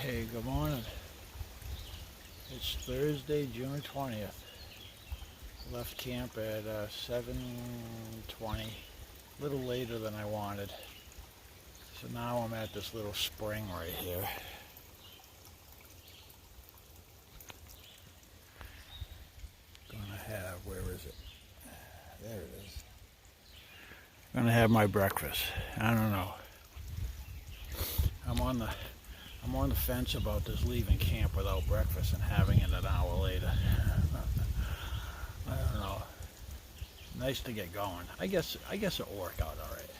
Hey, good morning. It's Thursday, June 20th. Left camp at 7:20, a little later than I wanted. So now I'm at this little spring right here. Where is it? There it is. Gonna have my breakfast. I don't know. I'm on the fence about this leaving camp without breakfast and having it an hour later. I don't know. Nice to get going. I guess it'll work out all right.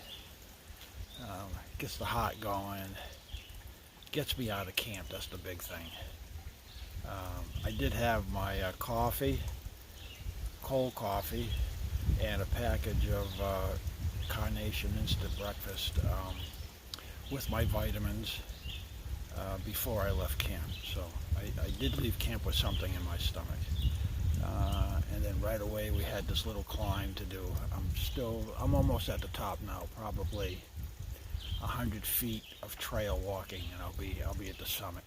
Gets the heart going. Gets me out of camp. That's the big thing. I did have my coffee, cold coffee, and a package of Carnation instant breakfast with my vitamins before I left camp. So I did leave camp with something in my stomach. And then right away we had this little climb to do. I'm almost at the top now, probably 100 feet of trail walking, and I'll be at the summit.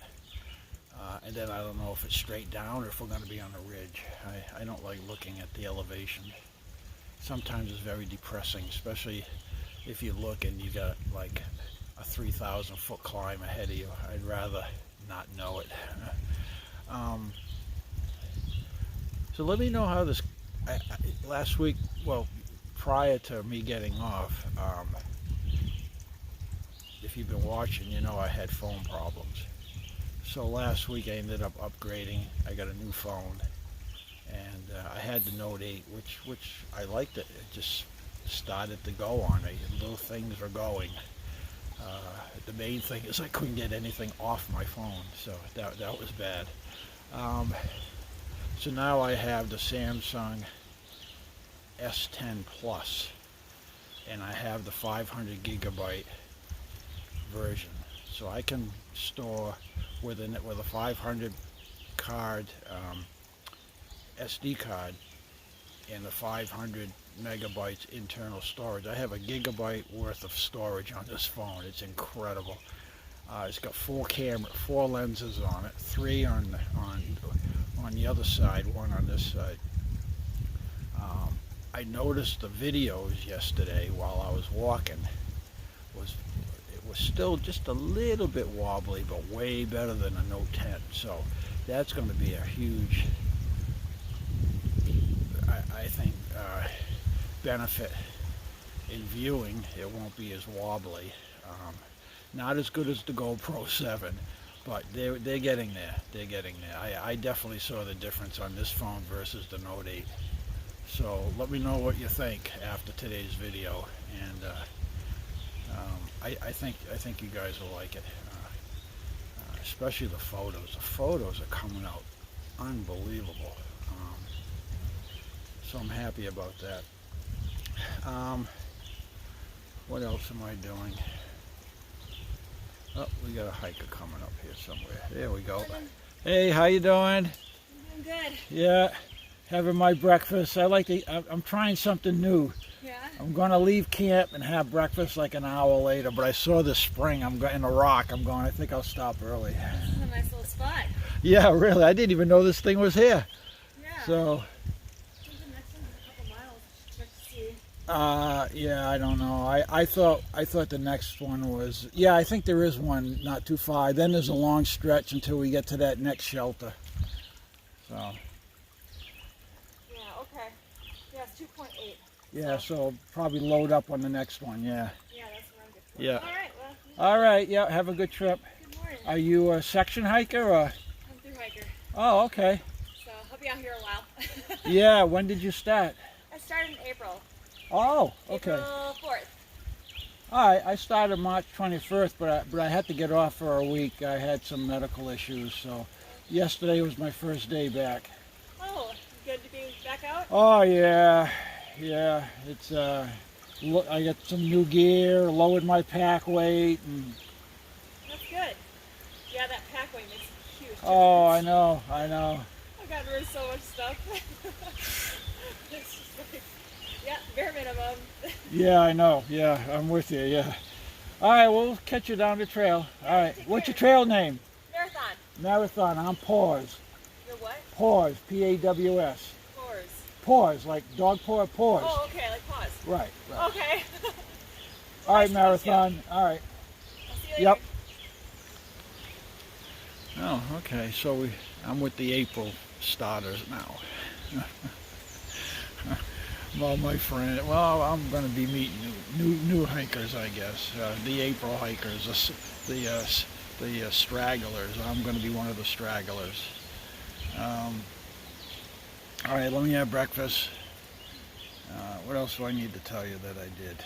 And then I don't know if it's straight down or if we're going to be on a ridge. I don't like looking at the elevation. Sometimes it's very depressing, especially if you look and you got like a 3,000 foot climb ahead of you. I'd rather not know it. So let me know how this, last week, well, prior to me getting off, if you've been watching, you know I had phone problems. So last week I ended up upgrading. I got a new phone, and I had the Note 8, which I liked it. It just started to go on me. Little things are going. The main thing is I couldn't get anything off my phone, so that was bad. So now I have the Samsung S10 Plus, and I have the 500 gigabyte version. So I can store with a 500 card, SD card, and the 500 megabytes internal storage. I have a gigabyte worth of storage on this phone. It's incredible. It's got four lenses on it, three on the other side, one on this side. I noticed the videos yesterday while I was walking it was still just a little bit wobbly, but way better than a Note 10. So that's going to be a huge, I think, benefit in viewing. It won't be as wobbly. Not as good as the GoPro 7, but they're getting there. They're getting there. I definitely saw the difference on this phone versus the Note 8. So let me know what you think after today's video, and I think you guys will like it, especially the photos. The photos are coming out unbelievable. So I'm happy about that. What else am I doing? Oh, we got a hiker coming up here somewhere. There we go. Hey, how you doing? I'm doing good. Yeah, having my breakfast. I'm trying something new. Yeah? I'm going to leave camp and have breakfast like an hour later, but I saw this spring. I'm in a rock. I think I'll stop early. This is a nice little spot. Yeah, really. I didn't even know this thing was here. Yeah. So, I think the next one's a couple miles. Check to see. yeah, I don't know. I thought the next one was, yeah, I think there is one not too far. Then there's a long stretch until we get to that next shelter. So. Yeah, okay. Yeah, it's 2.8. Yeah, so probably load up on the next one, yeah. Yeah, that's what I'm good for. Yeah. All right, well. All right, yeah, have a good trip. Good morning. Are you a section hiker or? I'm Thru-Hiker. Oh, okay. So I'll be out here a while. Yeah, when did you start? I started in April. Oh, okay. April 4th. All right, I started March 21st, but I had to get off for a week. I had some medical issues, so yesterday was my first day back. Oh, good to be back out? Oh, yeah. Yeah, it's I got some new gear, lowered my pack weight, and That's good. Yeah, that pack weight makes a huge difference. oh, I know. I've gotten rid of so much stuff. It's just like, yeah, bare minimum. Yeah, I know. Yeah, I'm with you. Yeah. All right, we'll catch you down the trail. All right. Take What's your care. trail name? Marathon Marathon, I'm paws. Your what? Paws, P-A-W-S. Pores. Paws, like dog paw, paws. Oh, okay, like pause. Right, right. Okay. All right, Nice to meet you. Marathon. All right. I'll see you later. Yep. Oh, okay. So I'm with the April starters now. Well, my friend. Well, I'm going to be meeting new hikers, I guess. The April hikers, the stragglers. I'm going to be one of the stragglers. All right, let me have breakfast. What else do I need to tell you that I did?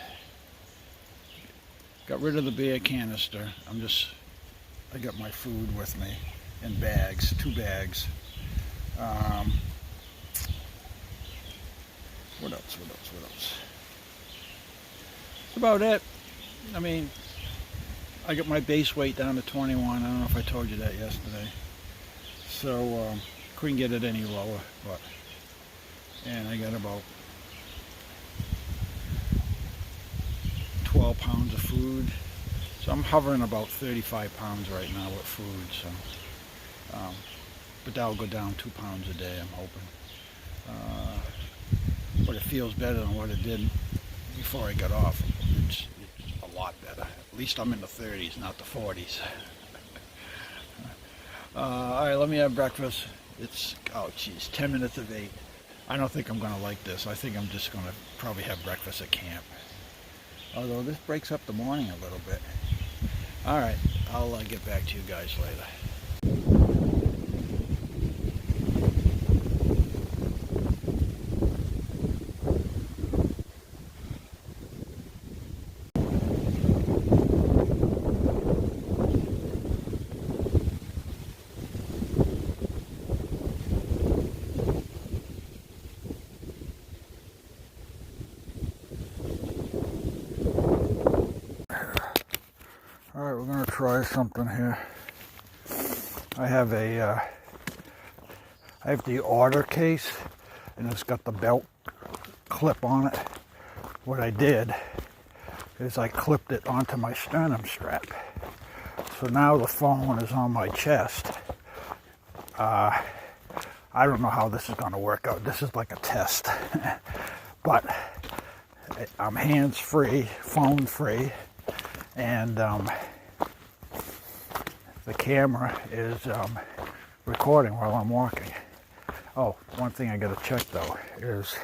Got rid of the beer canister. I got my food with me in bags, 2 bags. What else? That's about it. I mean, I got my base weight down to 21. I don't know if I told you that yesterday. So, couldn't get it any lower, but, and I got about 12 pounds of food. So I'm hovering about 35 pounds right now with food, so, but that'll go down 2 pounds a day, I'm hoping. But it feels better than what it did before I got off. It's a lot better. At least I'm in the 30s, not the 40s. All right, let me have breakfast. It's, oh geez, 10 minutes of 8. I don't think I'm going to like this. I think I'm just going to probably have breakfast at camp. Although this breaks up the morning a little bit. All right, I'll get back to you guys later. All right, we're going to try something here. I have the order case, and it's got the belt clip on it. What I did is I clipped it onto my sternum strap. So now the phone is on my chest. I don't know how this is going to work out. This is like a test. But I'm hands-free, phone-free, and the camera is recording while I'm walking. Oh, one thing I got to check though is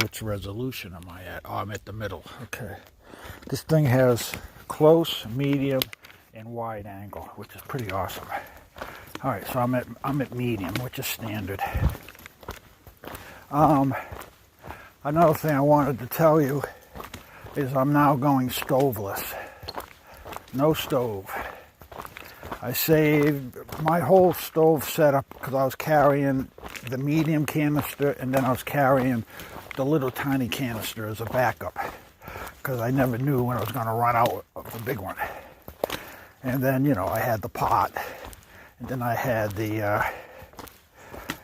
which resolution am I at? Oh, I'm at the middle. Okay. This thing has close, medium, and wide angle, which is pretty awesome. All right, so I'm at medium, which is standard. Another thing I wanted to tell you is I'm now going stoveless. No stove. I saved my whole stove setup because I was carrying the medium canister and then I was carrying the little tiny canister as a backup because I never knew when I was going to run out of the big one. And then, I had the pot, and then I had the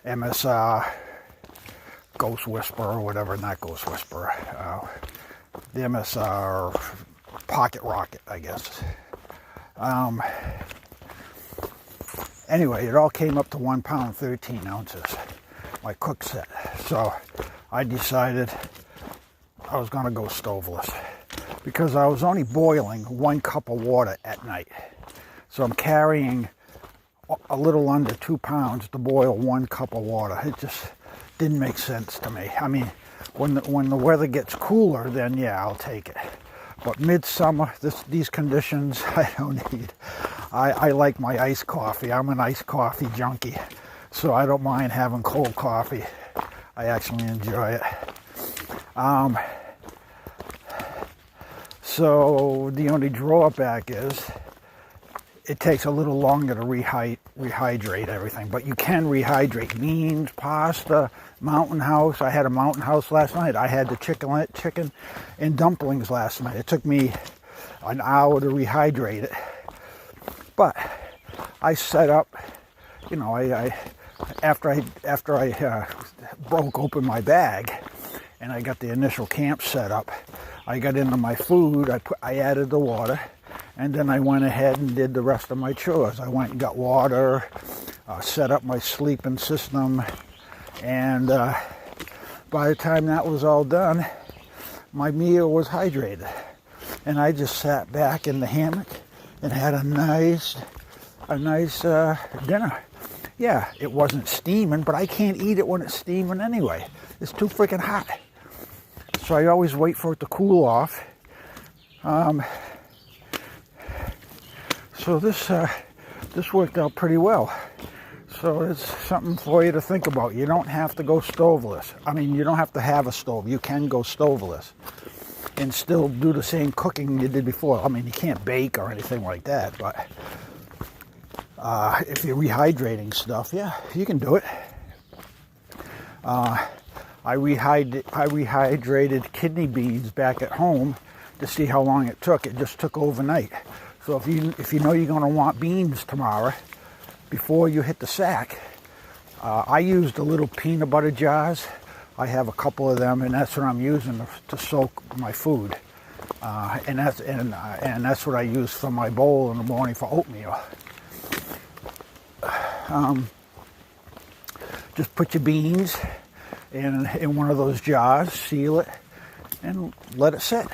MSR Ghost Whisperer or whatever, not Ghost Whisperer, the MSR Pocket Rocket, I guess. Anyway, it all came up to 1 pound 13 ounces, my cook set. So I decided I was going to go stoveless because I was only boiling 1 cup of water at night. So I'm carrying a little under 2 pounds to boil 1 cup of water. It just didn't make sense to me. I mean, when the weather gets cooler, then yeah, I'll take it. But midsummer, these conditions, I don't need. I like my iced coffee. I'm an iced coffee junkie, so I don't mind having cold coffee. I actually enjoy it. So the only drawback is it takes a little longer to rehydrate everything, but you can rehydrate beans, pasta, Mountain House. I had a Mountain House last night. I had the chicken and dumplings last night. It took me an hour to rehydrate it, but I set up. After I broke open my bag and I got the initial camp set up, I got into my food. I added the water, And then I went ahead and did the rest of my chores. I went and got water, set up my sleeping system, and by the time that was all done, my meal was hydrated. And I just sat back in the hammock and had a nice dinner. Yeah, it wasn't steaming, but I can't eat it when it's steaming anyway. It's too freaking hot. So I always wait for it to cool off. So this worked out pretty well. So it's something for you to think about. You don't have to go stoveless. I mean, you don't have to have a stove. You can go stoveless and still do the same cooking you did before. I mean, you can't bake or anything like that, but if you're rehydrating stuff, yeah, you can do it. I rehydrated kidney beans back at home to see how long it took. It just took overnight. So if you know you're going to want beans tomorrow, before you hit the sack, I used the little peanut butter jars. I have a couple of them, and that's what I'm using to soak my food. And that's what I use for my bowl in the morning for oatmeal. Just put your beans in one of those jars, seal it, and let it sit.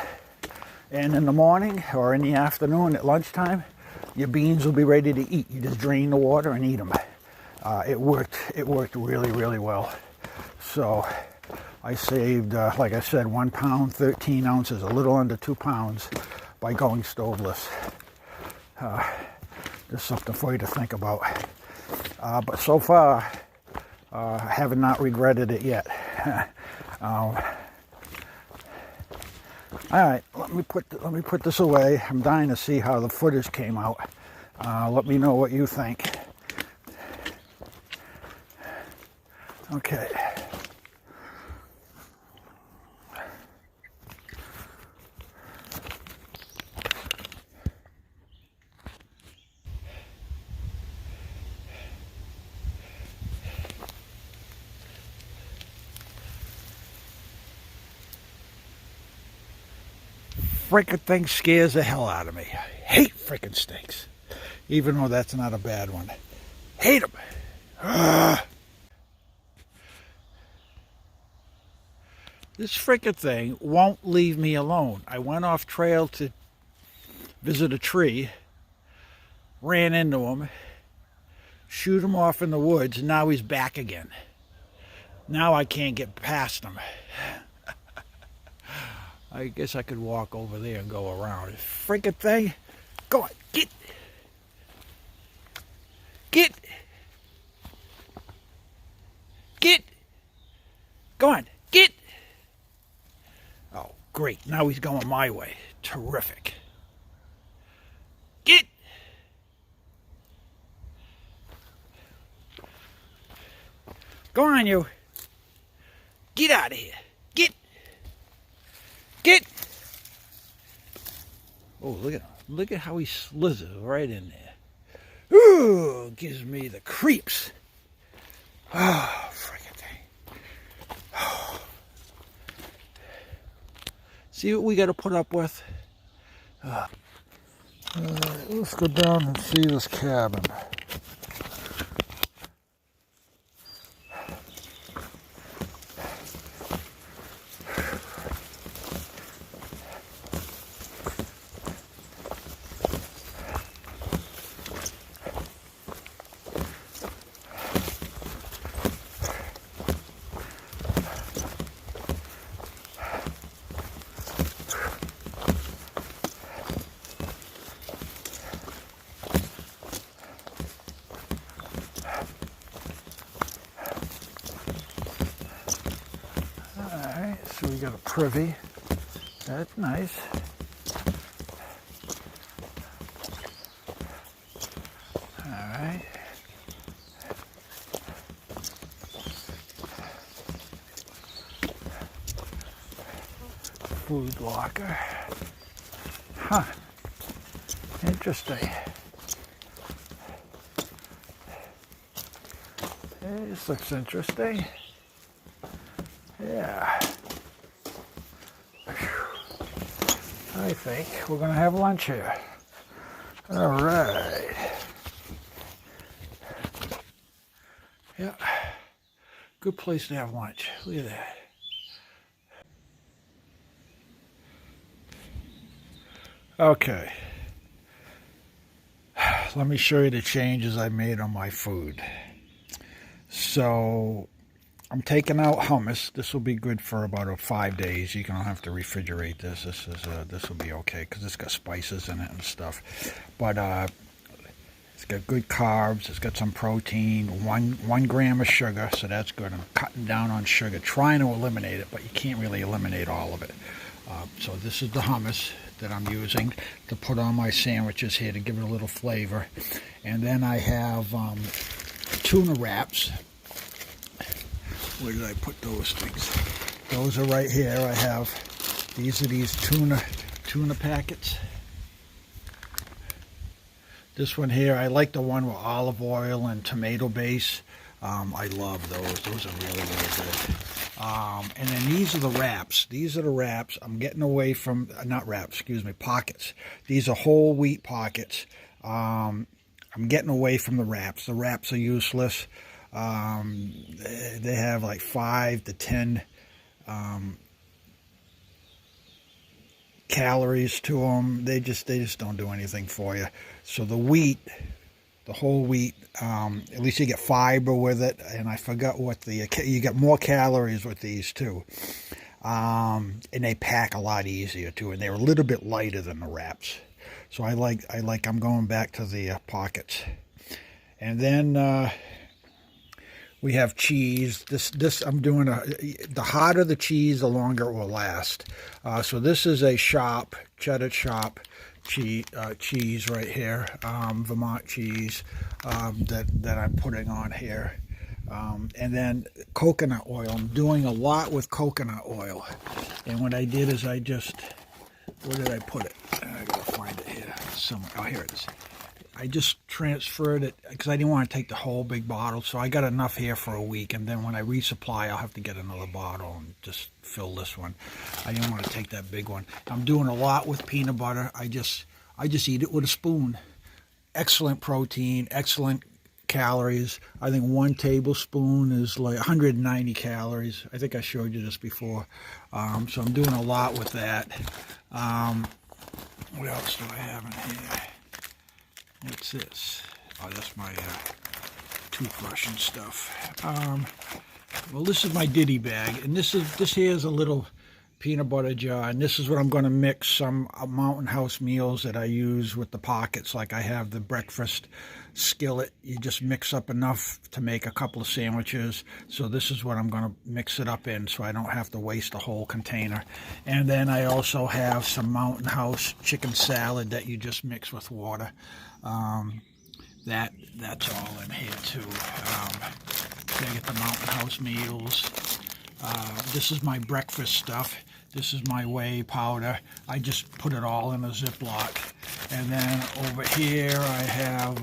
And in the morning or in the afternoon at lunchtime, your beans will be ready to eat. You just drain the water and eat them. It worked really, really well. So I saved, like I said, 1 pound, 13 ounces, a little under 2 pounds by going stoveless. Just something for you to think about. But so far, I have not regretted it yet. All right, let me put this away. I'm dying to see how the footage came out. Let me know what you think. Okay. Frickin' thing scares the hell out of me. I hate frickin' snakes. Even though that's not a bad one. Hate them. This frickin' thing won't leave me alone. I went off trail to visit a tree, ran into him, shoot him off in the woods, and now he's back again. Now I can't get past him. I guess I could walk over there and go around. Frickin' thing. Go on, get. Get. Get. Go on, get. Oh, great. Now he's going my way. Terrific. Get. Go on, you. Get out of here. Get. Get! Oh, look at how he slithers right in there. Ooh, gives me the creeps. Oh, friggin' thing. Oh. See what we got to put up with? Let's go down and see this cabin. So we got a privy. That's nice. All right. Food locker. Huh. Interesting. This looks interesting. Yeah. I think we're going to have lunch here. All right. Yeah. Good place to have lunch. Look at that. Okay. Let me show you the changes I made on my food. So I'm taking out hummus. This will be good for about 5 days. You don't have to refrigerate this. This will be okay because it's got spices in it and stuff. But it's got good carbs. It's got some protein. One gram of sugar, so that's good. I'm cutting down on sugar, trying to eliminate it, but you can't really eliminate all of it. So this is the hummus that I'm using to put on my sandwiches here to give it a little flavor. And then I have tuna wraps. Where did I put those things? Those are right here. I have these tuna packets. This one here, I like the one with olive oil and tomato base. I love those. Those are really, really good. And then these are the wraps. These are the wraps. I'm getting away from, not wraps, excuse me, pockets. These are whole wheat pockets. I'm getting away from the wraps. The wraps are useless. They have like 5 to 10 calories to them. They just don't do anything for you. So the wheat, the whole wheat, at least you get fiber with it. And I forgot what you get more calories with these too. And they pack a lot easier too. And they're a little bit lighter than the wraps. So I'm going back to the pockets. And then we have cheese. This I'm doing the hotter the cheese, the longer it will last. So this is a cheddar shop cheese right here, Vermont cheese that I'm putting on here. And then coconut oil. I'm doing a lot with coconut oil. And what I did is where did I put it? I gotta find it here somewhere. Oh, here it is. I just transferred it because I didn't want to take the whole big bottle, so I got enough here for a week, and then when I resupply, I'll have to get another bottle and just fill this one. I didn't want to take that big one. I'm doing a lot with peanut butter. I just eat it with a spoon. Excellent protein, excellent calories. I think 1 tablespoon is like 190 calories. I think I showed you this before. So I'm doing a lot with that. What else do I have in here? What's this? Oh, that's my toothbrush and stuff. Well, this is my ditty bag, and this here is a little peanut butter jar, and this is what I'm going to mix some Mountain House meals that I use with the pockets. Like I have the breakfast skillet. You just mix up enough to make a couple of sandwiches. So this is what I'm going to mix it up in, so I don't have to waste a whole container. And then I also have some Mountain House chicken salad that you just mix with water. That's all in here too. I get the Mountain House meals. This is my breakfast stuff. This is my whey powder. I just put it all in a Ziploc. And then over here I have,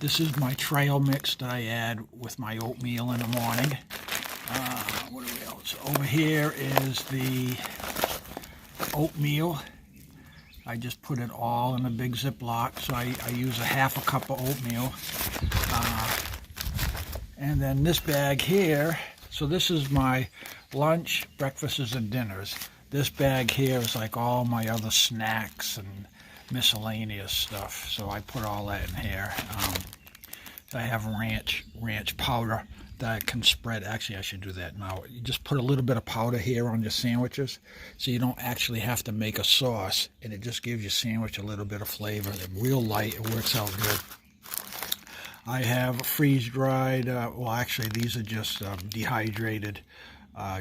this is my trail mix that I add with my oatmeal in the morning. What do we else? Over here is the oatmeal. I just put it all in a big Ziploc, so I use a half a cup of oatmeal. And then this bag here, so this is my lunch, breakfasts, and dinners. This bag here is like all my other snacks and miscellaneous stuff, so I put all that in here. I have ranch powder that I can spread. Actually, I should do that now. You just put a little bit of powder here on your sandwiches, so you don't actually have to make a sauce, and it just gives your sandwich a little bit of flavor. It's real light. It works out good. I have freeze-dried, well, actually, these are just dehydrated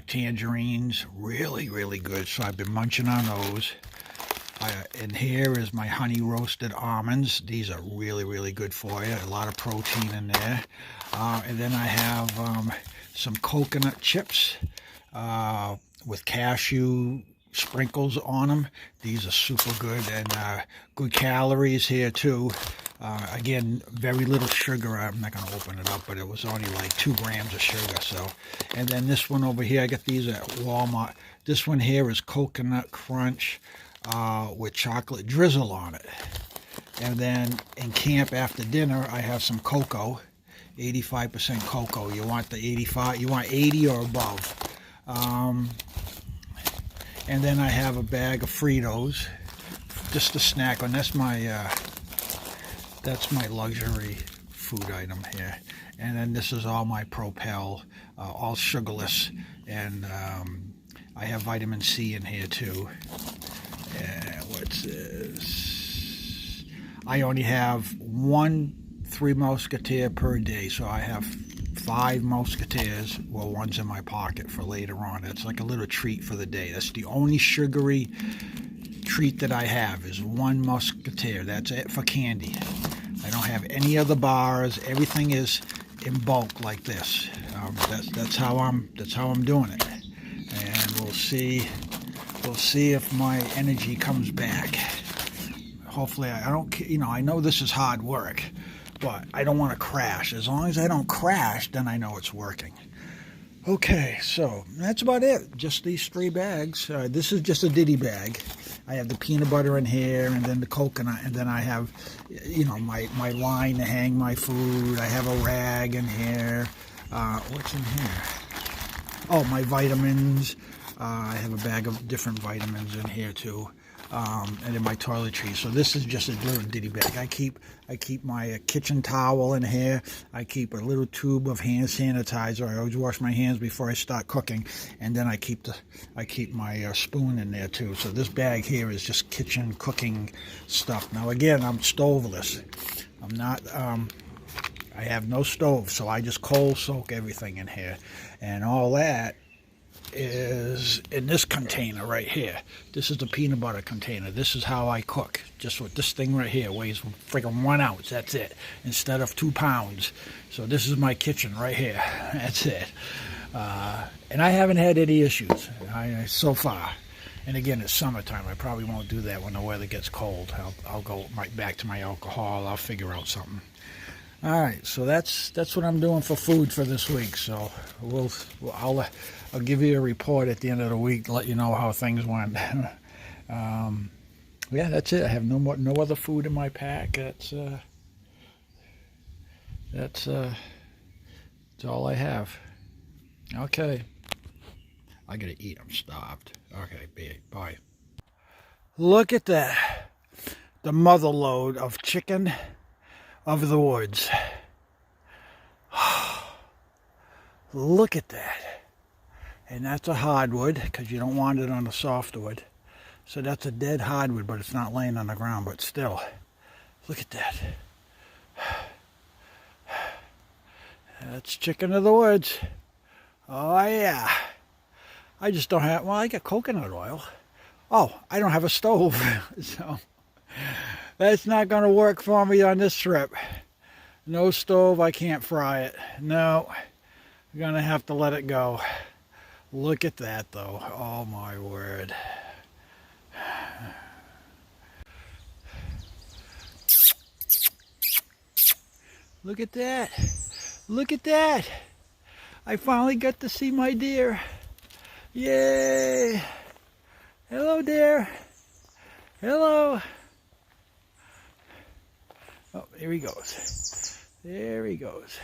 tangerines. Really, really good. So I've been munching on those. And here is my honey roasted almonds. These are really, really good for you. A lot of protein in there. And then I have some coconut chips with cashew sprinkles on them. These are super good, and good calories here too. Again, very little sugar. I'm not going to open it up, but it was only like 2 grams of sugar. So, and then this one over here, I got these at Walmart. This one here is Coconut Crunch with chocolate drizzle on it. And then in camp after dinner, I have some cocoa, 85% cocoa. You want the 85, you want 80 or above. And then I have a bag of Fritos, just a snack. And that's my luxury food item here. And then this is all my Propel, all sugarless. And I have vitamin C in here too. What's this? I only have one Three Musketeer per day, so I have 5 Musketeers. Well, one's in my pocket for later on. It's like a little treat for the day. That's the only sugary treat that I have, is 1 Musketeer. That's it for candy. I don't have any other bars. Everything is in bulk like this. That's how I'm doing it. And we'll see if my energy comes back. Hopefully, I know this is hard work, but I don't want to crash. As long as I don't crash, then I know it's working. Okay, so that's about it. Just these 3 bags. This is just a ditty bag. I have the peanut butter in here, and then the coconut, and then I have, my line to hang my food. I have a rag in here. What's in here? Oh, my vitamins. I have a bag of different vitamins in here too, and then my toiletries. So this is just a little ditty bag. I keep my kitchen towel in here. I keep a little tube of hand sanitizer. I always wash my hands before I start cooking, and then I keep my spoon in there too. So this bag here is just kitchen cooking stuff. Now again, I'm stoveless. I'm not. I have no stove, so I just cold soak everything in here, and all that is in this container right here. This is the peanut butter container. This is how I cook. Just with this thing right here, weighs freaking 1 ounce. That's it, instead of 2 pounds. So this is my kitchen right here. That's it. And I haven't had any issues so far. And again, it's summertime. I probably won't do that when the weather gets cold. I'll go right back to my alcohol. I'll figure out something. All right, so that's what I'm doing for food for this week. So I'll give you a report at the end of the week to let you know how things went. Yeah, that's it. I have no other food in my pack. That's all I have. Okay, I gotta eat. I'm starved. Okay, bye. Look at that, the mother lode of chicken of the woods. Look at that. And that's a hardwood, because you don't want it on a softwood. So that's a dead hardwood, but it's not laying on the ground. But still, look at that. That's chicken of the woods. Oh yeah. I just don't have, I got coconut oil. Oh, I don't have a stove. So that's not going to work for me on this trip. No stove, I can't fry it. No, I'm going to have to let it go. Look at that though. Oh my word. Look at that. Look at that. I finally got to see my deer. Yay. Hello, deer. Hello. Oh, there he goes. There he goes.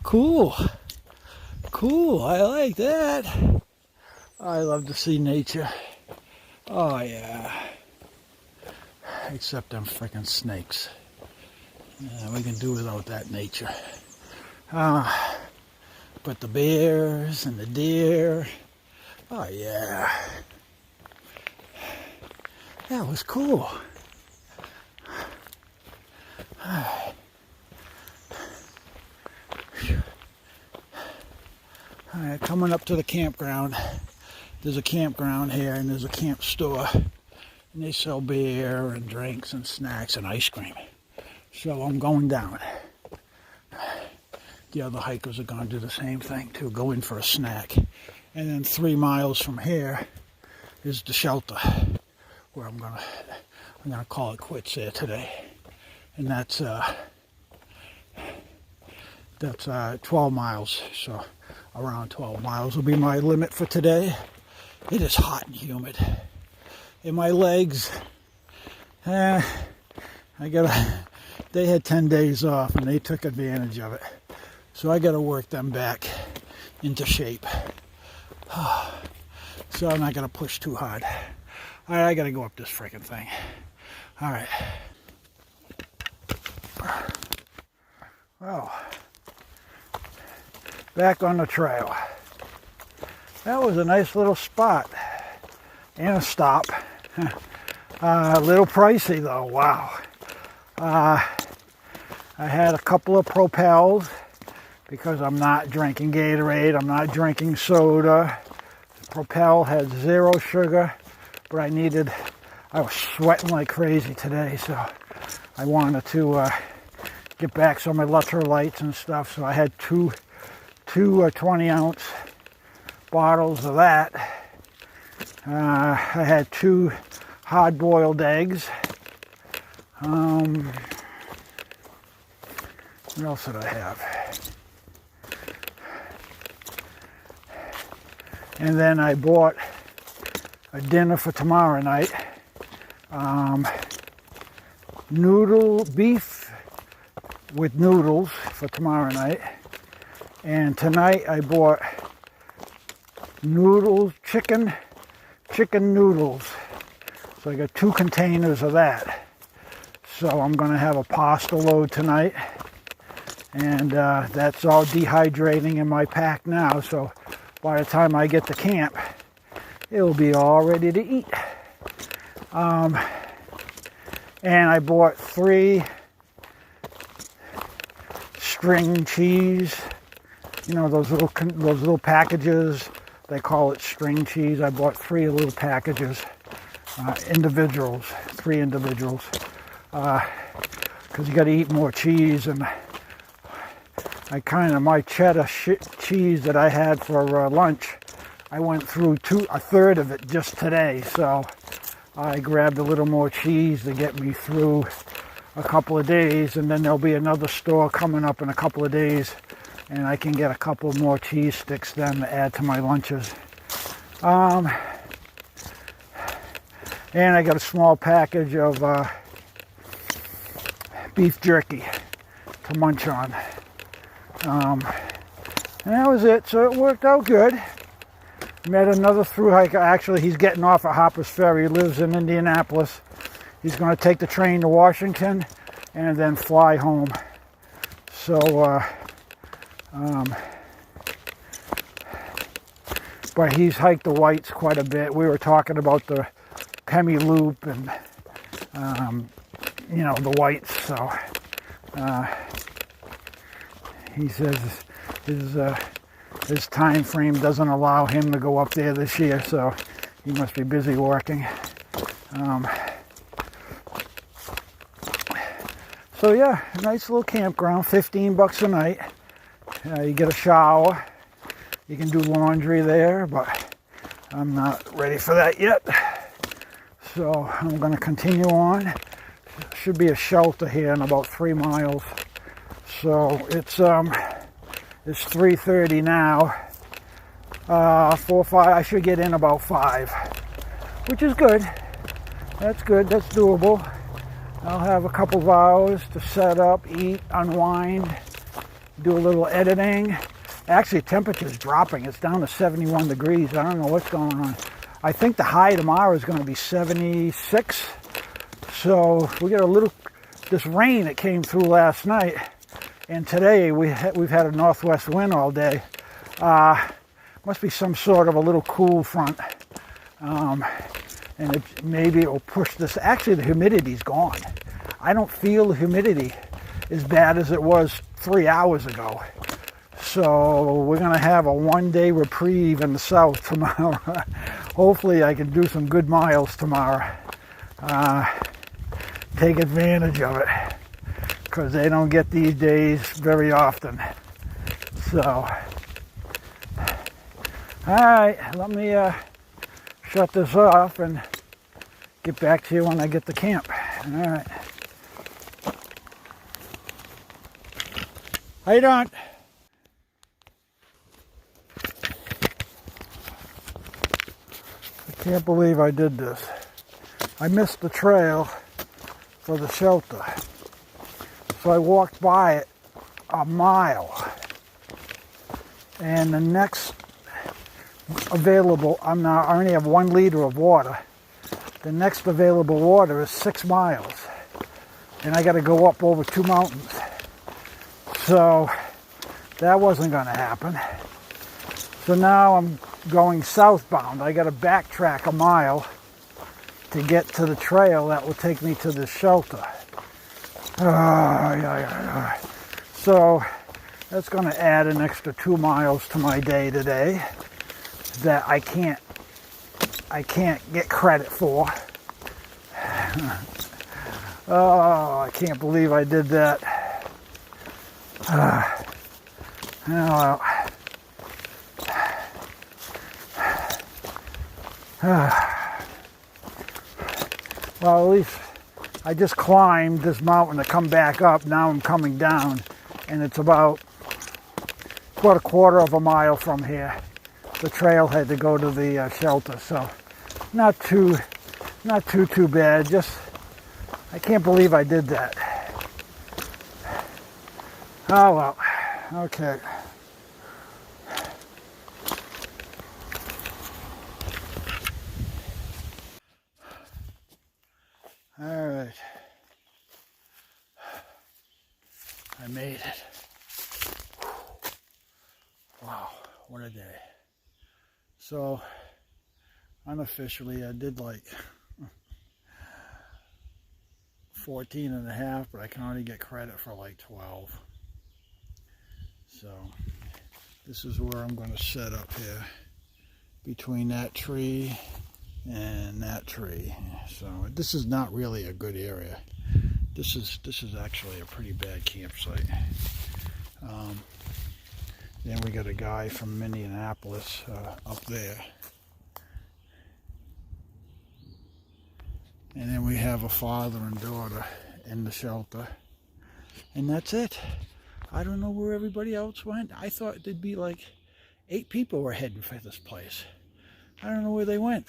Cool. Cool. I like that. I love to see nature. Oh, yeah. Except them freaking snakes. Yeah, we can do without that nature. But the bears and the deer, oh yeah, that was cool. All right, coming up to the campground. There's a campground here, and there's a camp store, and they sell beer and drinks and snacks and ice cream. So I'm going down. The other hikers are going to do the same thing too, go in for a snack. And then 3 miles from here is the shelter, where I'm gonna call it quits there today. And that's That's 12 miles, so around 12 miles will be my limit for today. It is hot and humid. And my legs, they had 10 days off and they took advantage of it. So I gotta work them back into shape. So I'm not gonna push too hard. All right, I gotta go up this freaking thing. All right. Well, back on the trail. That was a nice little spot and a stop. A little pricey though, wow. I had a couple of Propels because I'm not drinking Gatorade, I'm not drinking soda. Propel had 0 sugar, but I was sweating like crazy today, so I wanted to get back some electrolytes and stuff, so I had two 20-ounce bottles of that. I had 2 hard-boiled eggs. What else did I have? And then I bought a dinner for tomorrow night. Beef with noodles for tomorrow night. And tonight I bought noodles, chicken noodles. So I got 2 containers of that. So I'm gonna have a pasta load tonight. And that's all dehydrating in my pack now. So by the time I get to camp, it'll be all ready to eat. And I bought 3 string cheese. You know, those little packages, they call it string cheese. I bought 3 little packages, 3 individuals, because you got to eat more cheese. And my cheddar cheese that I had for lunch, I went through a third of it just today. So I grabbed a little more cheese to get me through a couple of days, and then there'll be another store coming up in a couple of days, and I can get a couple more cheese sticks then to add to my lunches. And I got a small package of beef jerky to munch on. And that was it, so it worked out good. Met another thru-hiker. Actually, he's getting off at Harper's Ferry. He lives in Indianapolis. He's going to take the train to Washington and then fly home. So, but he's hiked the Whites quite a bit. We were talking about the Pemi Loop and, the Whites. So, he says his time frame doesn't allow him to go up there this year, so he must be busy working. So yeah, nice little campground, $15 a night. You get a shower, you can do laundry there, but I'm not ready for that yet. So I'm going to continue on. Should be a shelter here in about 3 miles. So it's 3:30 now. 4, 5. I should get in about 5, which is good. That's good. That's doable. I'll have a couple of hours to set up, eat, unwind, do a little editing. Actually, temperature's dropping. It's down to 71 degrees. I don't know what's going on. I think the high tomorrow is going to be 76. So we got this rain that came through last night. And today we've had a northwest wind all day. Must be some sort of a little cool front. And maybe it will push this. Actually, the humidity's gone. I don't feel the humidity as bad as it was 3 hours ago. So we're going to have a 1-day reprieve in the south tomorrow. Hopefully I can do some good miles tomorrow. Take advantage of it, because they don't get these days very often. So, all right, let me shut this off and get back to you when I get to camp. All right. How you doing? I can't believe I did this. I missed the trail for the shelter. So I walked by it a mile. And the next available, I only have 1 liter of water. The next available water is 6 miles. And I got to go up over 2 mountains. So that wasn't going to happen. So now I'm going southbound. I got to backtrack a mile to get to the trail that will take me to the shelter. So that's going to add an extra 2 miles to my day today that I can't get credit for. Oh, I can't believe I did that. Well, at least I just climbed this mountain to come back up. Now I'm coming down, and it's about a quarter of a mile from here. The trailhead to go to the shelter, so not too bad. Just I can't believe I did that. Oh well, okay. All right, I made it. Wow, what a day. So unofficially I did like 14 and a half, but I can only get credit for like 12. So this is where I'm going to set up here between that tree and that tree. So this is not really a good area. This is actually a pretty bad campsite. Then we got a guy from Minneapolis up there. And then we have a father and daughter in the shelter. And that's it. I don't know where everybody else went. I thought there'd be like 8 people were heading for this place. I don't know where they went.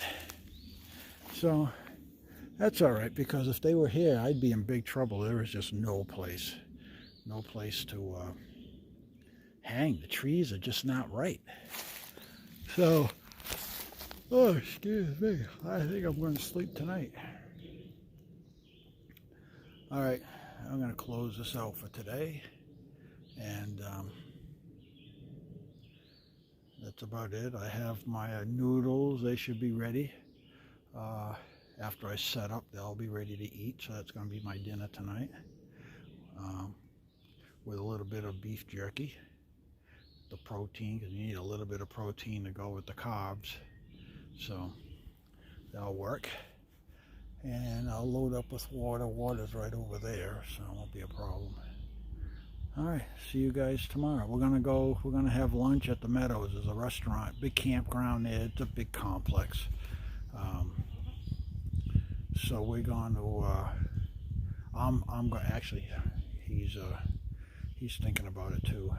So that's all right, because if they were here, I'd be in big trouble. There was just no place to hang. The trees are just not right. So, oh, excuse me. I think I'm going to sleep tonight. All right, I'm going to close this out for today. And that's about it. I have my noodles. They should be ready. After I set up, they'll be ready to eat. So that's going to be my dinner tonight. With a little bit of beef jerky. The protein, because you need a little bit of protein to go with the carbs. So that'll work. And I'll load up with water. Water's right over there, so it won't be a problem. All right, see you guys tomorrow. We're gonna have lunch at the Meadows. There's a restaurant, big campground there. It's a big complex. So we're going to, I'm going to, actually, he's thinking about it too.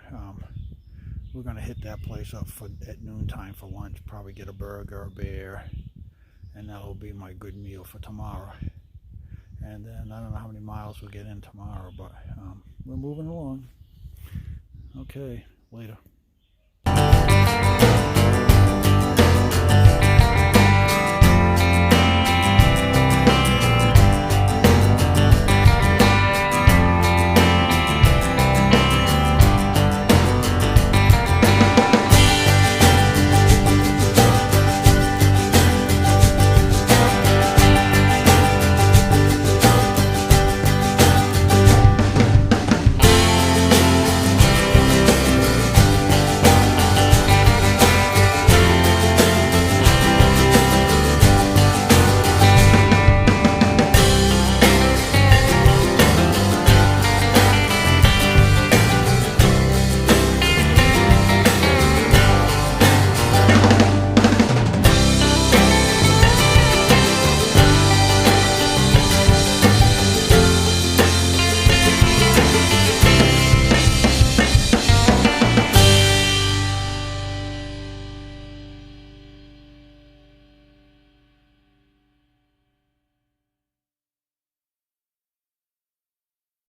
We're going to hit that place up at noontime for lunch, probably get a burger, a beer, and that'll be my good meal for tomorrow. And then I don't know how many miles we'll get in tomorrow, but we're moving along. Okay, later.